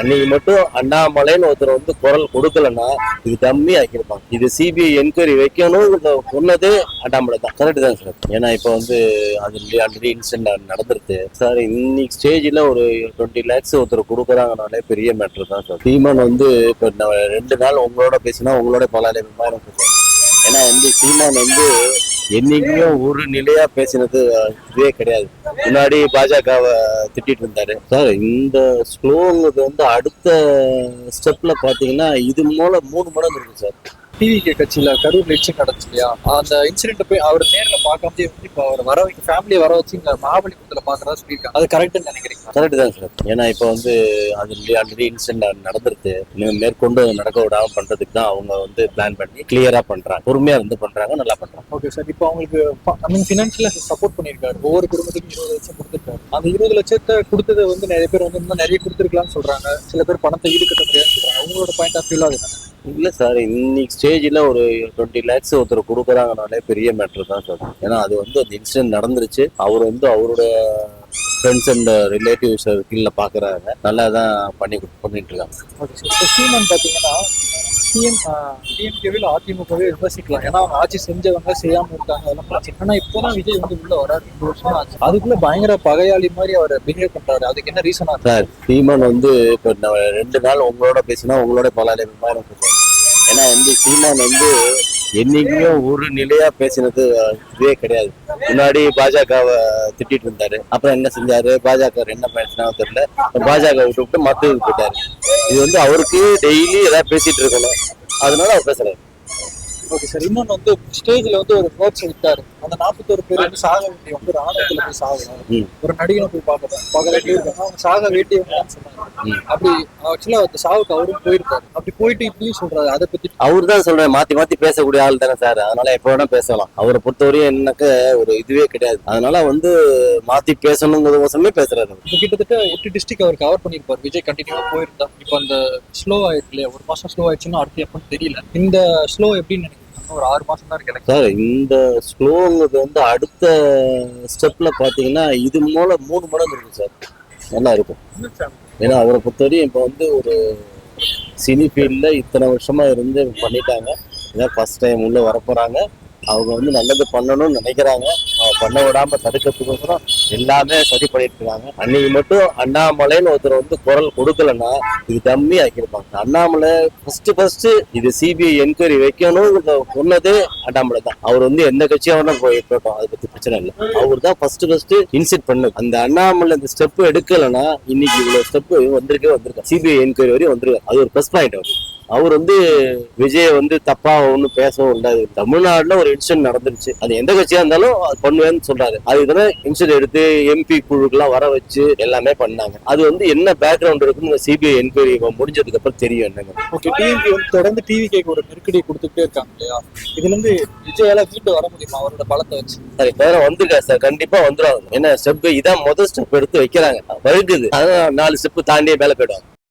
அன்னைக்கு மட்டும் அண்ணாமலைன்னு ஒருத்தர் வந்து குரல் கொடுக்கலன்னா இது டம்மி ஆக்கியிருப்பாங்க. இது சிபிஐ என்கொயரி வைக்கணும் சொன்னது அண்ணாமலை தான். கரெக்ட் தான் சார். ஏன்னா இப்ப வந்து அது ஆல்ரெடி இன்சிடென்ட் நடந்துருது சார். இன்னைக்கு ஸ்டேஜ்ல ஒரு 20 lakhs ஒருத்தர் கொடுக்குறாங்கனாலே பெரிய மேட்டர் தான் சார். சீமான் வந்து இப்ப 2 நாள் உங்களோட பேசினா உங்களோட பலாயிரம் பேசுவாங்க. ஏன்னா வந்து சீமான் வந்து என்னைக்குமே ஒரு நிலையா பேசினது இதுவே கிடையாது. முன்னாடி பாஜகவை திட்டிட்டு இருந்தாரு சார். இந்த ஸ்லோங்கிறது வந்து அடுத்த ஸ்டெப்ல பாத்தீங்கன்னா இது மூலம் 3 மடங்கு இருக்கு சார். டிவிகே கட்சியில கரூர் எலெக்ஷன் நடந்துச்சு இல்லையா, அந்த இன்சிடென்ட் போய் அவர் நேரில் பார்க்காம இப்போ அவர் வர வைக்க ஃபேமிலியை வர வச்சு இங்க மகாபலிபுரத்துல பாக்குறதா சொல்லியிருக்காங்க. அது கரெக்ட்னு நினைக்கிறீங்க? கரெக்ட் தான் சார். ஏன்னா இப்போ வந்து அது ஆல்ரெடி இன்சிடென்ட் நடந்துருது. மேற்கொண்டு நடக்க விடாம பண்றதுக்கு தான் அவங்க வந்து பிளான் பண்ணி கிளியரா பண்றாங்க. பொறுமையா வந்து பண்றாங்க, நல்லா பண்றாங்க. Okay sir. இப்போ அவங்களுக்கு ஃபினான்ஷியலா சப்போர்ட் பண்ணியிருக்காரு. ஒவ்வொரு குடும்பத்துக்கும் 20 லட்சம் கொடுத்துருக்காரு. அந்த 20 லட்சத்தை கொடுத்ததை வந்து நிறைய பேர் வந்து இன்னும் நிறைய கொடுத்துருக்கலாம்னு சொல்றாங்க. சில பேர் பணத்தை ஈடுகட்ட முடியாது சொல்றாங்க. உங்களோட பாயிண்ட் ஆஃப் வியூல அது இல்ல சார், இன்னைக்கு ஸ்டேஜ்ல ஒரு 20 lakhs ஒருத்தர் கொடுக்குறாங்கனாலே பெரிய மேட்டர் தான் சார். ஏன்னா அது வந்து அந்த இன்சிடென்ட் நடந்துருச்சு. அவர் வந்து அவரோட ஃப்ரெண்ட்ஸ் அண்ட் ரிலேட்டிவ்ஸ் கீழே பாக்குறாங்க. நல்லா தான் பண்ணிட்டு இருக்காங்க. Okay sir. சீமான் பாத்தீங்கன்னா டிஎம்கேவில் அதிமுகவே விமர்சிக்கலாம். ஏன்னா அவங்க ஆட்சி செஞ்சவங்க செய்யாம இருக்காங்க, அதெல்லாம் பிரச்சனை. ஆனா இப்போதான் விஜய் வந்து உள்ள வராரு. 2 வருஷம் ஆச்சு. அதுக்குள்ள பயங்கர பகையாளி மாதிரி அவர் பிஹேவ் பண்றாரு. அதுக்கு என்ன ரீசனா சார்? சீமான் வந்து இப்ப 2 நாள் உங்களோட பேசினா உங்களோட பலாயிரம் பேசுவாங்க. ஏன்னா வந்து சீமான் வந்து என்னைக்குமே ஒரு நிலையா பேசினது இதுவே கிடையாது. முன்னாடி பாஜகவை திட்டிட்டு இருந்தாரு. அப்புறம் என்ன செஞ்சாரு? பாஜக என்ன பேசினா தெரியல, பாஜக விட்டு மத்ததுக்கு போயிட்டாரு. இது வந்து அவருக்கு டெய்லி ஏதாவது பேசிட்டு இருக்கணும், அதனால அவர் பேசுறாரு. Okay sir. இன்னொன்னு வந்து ஸ்டேஜ்ல வந்து ஒரு நோட்ஸ் விட்டாரு. அந்த 41 பேர் வந்து சாக வேண்டிய வந்து ராணுவத்துல போய் சாகுறாங்க. ஒரு நடிகனை போய் பார்க்க வேண்டியிருக்காங்க. அவங்க சாக வேண்டியவங்கன்னு சொன்னாங்க. அப்படி ஆக்சுவலா அந்த சாவுக்கு அவரும் போயிருக்காரு. அப்படி போயிட்டு இப்படியும் சொல்றாரு. அதை பத்தி அவரு தான் சொல்றேன், மாத்தி பேசக்கூடிய ஆள் தானே சார். அதனால எப்ப வேணா பேசலாம். அவரை பொறுத்தவரையும் என்னக்க ஒரு இதுவே கிடையாது. அதனால வந்து மாத்தி பேசணுங்கிறதுமே பேசுறாரு. கிட்டத்தட்ட 8 டிஸ்ட்ரிக்ட் அவர் கவர் பண்ணிருப்பாரு. விஜய் கண்டினியூவா போயிருந்தா. இப்போ அந்த ஸ்லோ ஆயிருக்கு இல்லையா, 1 மாசம் ஸ்லோ ஆயிடுச்சுன்னா அடுத்து எப்பன்னு தெரியல. இந்த ஸ்லோ எப்படின்னு ஒரு 6 மாசம் தான் இருக்கு சார். இந்த ஸ்லோங்கிறது வந்து அடுத்த ஸ்டெப்ல பாத்தீங்கன்னா இது மூலம் 3 மடங்கு இருக்கு சார். நல்லா இருக்கும். ஏன்னா அவரை பொறுத்தவரையும் இப்ப வந்து ஒரு சினி ஃபீல்ட்ல இத்தனை வருஷமா இருந்து பண்ணிட்டாங்க. இதான் ஃபர்ஸ்ட் டைம் உள்ள வரப்போறாங்க. அவங்க வந்து நல்லது பண்ணணும்னு நினைக்கிறாங்க. பண்ண விடாம தடுக்கிறதுக்கோசரம் எல்லாமே சரி பண்ணிட்டு இருக்காங்க. அன்னைக்கு மட்டும் அண்ணாமலைன்னு ஒருத்தர் வந்து குரல் கொடுக்கலன்னா இது டம்மி ஆக்கியிருப்பாங்க. அண்ணாமலை ஃபர்ஸ்ட் இது சிபிஐ என்கொயரி வைக்கணும் சொன்னது அண்ணாமலை தான். அவர் வந்து எந்த கட்சியாவது போயிட்டோம், அதை பத்தி பிரச்சனை இல்லை. அவர் தான் ஃபர்ஸ்ட் இன்சிட் பண்ணது. அந்த அண்ணாமலை இந்த ஸ்டெப் எடுக்கலன்னா இன்னைக்கு இவ்வளவு ஸ்டெப் வந்திருக்கா. சிபிஐ என்கொயரி வரையும் வந்திருக்காரு. அது ஒரு பிளஸ் பாயிண்ட். அவர் வந்து விஜய் வந்து தப்பா ஒண்ணு பேசவும் இல்லை. தமிழ்நாடுல ஒரு இன்சிடென்ட் நடந்துருச்சு. அது எந்த கட்சியா இருந்தாலும் அது பண்ணுவேன்னு சொல்றாரு. அது இதெல்லாம் இன்சிடென்ட் எடுத்து எம்பி குழுக்கெல்லாம் வர வச்சு எல்லாமே பண்ணாங்க. அது வந்து என்ன பேக்ரவுண்ட் இருக்குன்னு சிபிஐ என்கொயரி முடிஞ்சதுக்கு அப்புறம் தெரியும் என்னங்க. ஓகே. டிஎம்கே வந்து தொடர்ந்து டிவிகேக்கு ஒரு நெருக்கடி கொடுத்துட்டே இருக்காங்க இல்லையா, இதுல இருந்து விஜயால வீட்டு வர முடியுமா அவரோட பலத்தை வச்சு? சரி, வேற வந்துருக்கா சார். கண்டிப்பா வந்துருவாங்க. என்ன ஸ்டெப் இதான் முதல் ஸ்டெப் எடுத்து வைக்கிறாங்க. வருகுது. அதான் 4 ஸ்டெப் தாண்டியே மேல போயிடுவாங்க.